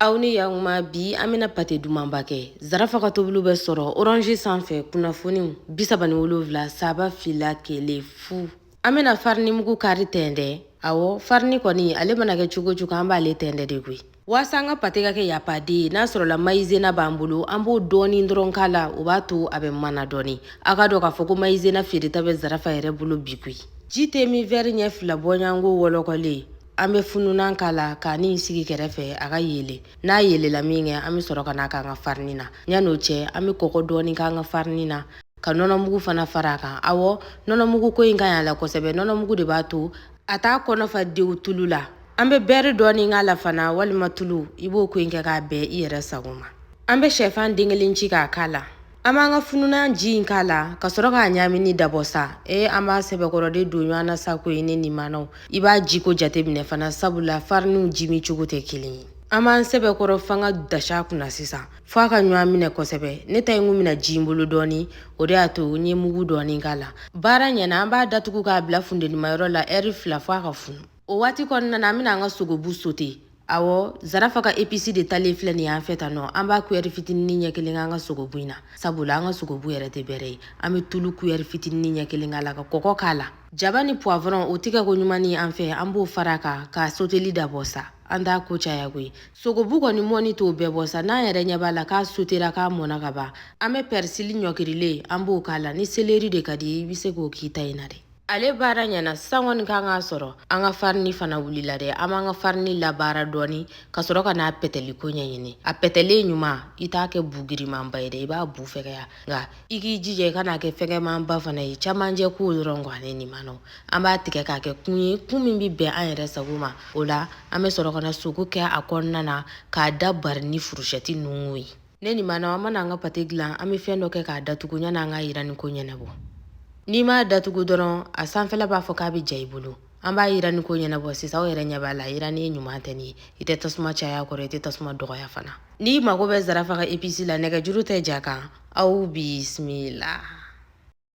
Aw ni yakuma bi an bena pate dumanba kɛ zarafa ka tobulu bɛ sɔrɔ orange sanfɛ kunnafoniw 37 saba fila kele fu an bena farini mugu kari tɛndɛ awɔ farini kɔni ale mana kɛ cogo cogo an b'ale tɛndɛ de koyi waasa an ka pate ka kɛ yapaden n'a sɔrɔla maizena b'an bolo an b'o dɔɔni dɔrɔn k'a la o b'a to a bɛ mana dɔɔni a ka dɔ k'a fɔ ko maizena feereta bɛ zarafa yɛrɛ bolo bi koyi ji tɛ min vɛri ɲɛ fila bɔɲango wɔlɔkɔlen an bɛ fununan k'a la k'a ni sigi kɛrɛfɛ a ka yele n'a yelela min kɛ an bɛ sɔrɔ ka n'a k'an ka farini na yan'o cɛ an bɛ kɔgɔ dɔɔni k'an ka farini na ka nɔnɔmugu fana fara a kan awɔ nɔnɔmugu ko in ka ɲi a la kosɛbɛ nɔnɔmugu de b'a to a t'a kɔnɔfa dewu tulu la an bɛ bɛri dɔɔni k'a la fana walima tulu i b'o ko in kɛ k'a bɛn i yɛrɛ sago ma an bɛ sɛfan den kelen ci k'a la an b'an ka fununan ji in k'a la ka sɔrɔ k'a ɲamini dabɔ sa an b'a sɛbɛkɔrɔden don ɲɔgɔn na sa ko ye ne nin manaw i b'a jiko jateminɛ fana sabula fariniw jimi cogo tɛ kelen ye an b'an sɛbɛkɔrɔ fanga dasha kunna sisan f'a ka ɲɔgɔn minɛ kosɛbɛ ne ta in kun mina ji in bolo dɔɔni o de y'a to n ye mugu dɔɔni k'a la baara ɲɛna an b'a datugu k'a bila fundenimayɔrɔ la ɛri 2 f'a ka funu o waati kɔnɔna na an bɛna an ka sogobu sote awɔ zarafa ka episi de talen filɛ nin y'an fɛ tan nɔ an b'a kuyɛri fitinin ɲɛ kelen k'an ka sogobu in na sabula an ka sogobu yɛrɛ tɛ bɛrɛ ye an bɛ tulu kuyɛri fitinin ɲɛ kelen k'a la ka kɔgɔ k'a la jaba ni poivron o tigɛ ko ɲuman ni an fɛ an b'o fara kan k'a soteli dabɔ sa an t'a ko caya koyi sogobu kɔni mɔni t'o bɛɛ bɔ sa n'an yɛrɛ ɲɛ b'a la k'a sotera k'a mɔna ka ban an bɛ persili ɲɔkirilen an b'o k'a la ni seleri de ka di i bɛ se k'o k'i ta in na dɛ ale baara ɲɛna sisan kɔni kan k'a sɔrɔ an ka farini fana wulila dɛ an b'an ka farini labaara dɔɔni ka sɔrɔ ka n'a pɛtɛliko ɲɛɲini a pɛtɛlen ɲuman i t'a kɛ bugirimanba ye dɛ i b'a bu fɛgɛya nka i k'i jija i kana kɛ fɛgɛmanba fana ye camancɛ ko dɔrɔn kɔ ale nin manaw an b'a tigɛ k'a kɛ kun ye kun min bɛ bɛn an yɛrɛ sago ma o la an bɛ sɔrɔ ka na sogo kɛ a kɔnɔna na k'a da bari ni furushɛti nungu ye ne nin manaw an mana an ka pate dilan an bɛ fɛn dɔ kɛ k'a datugu yan'an ka yirani ko ɲɛnabɔ n'i m'a datugu dɔrɔn a sanfɛla b'a fɔ k'a bɛ ja i bolo an b'a yirani ko ɲɛnabɔ sisan aw yɛrɛ ɲɛ b'a la yirani ye ɲuman tɛ nin ye i tɛ tasuma caya kɔrɔ i tɛ tasuma dɔgɔya fana n'i mago bɛ zarafa ka episi la nɛgɛjuru tɛ ja kan aw bisimila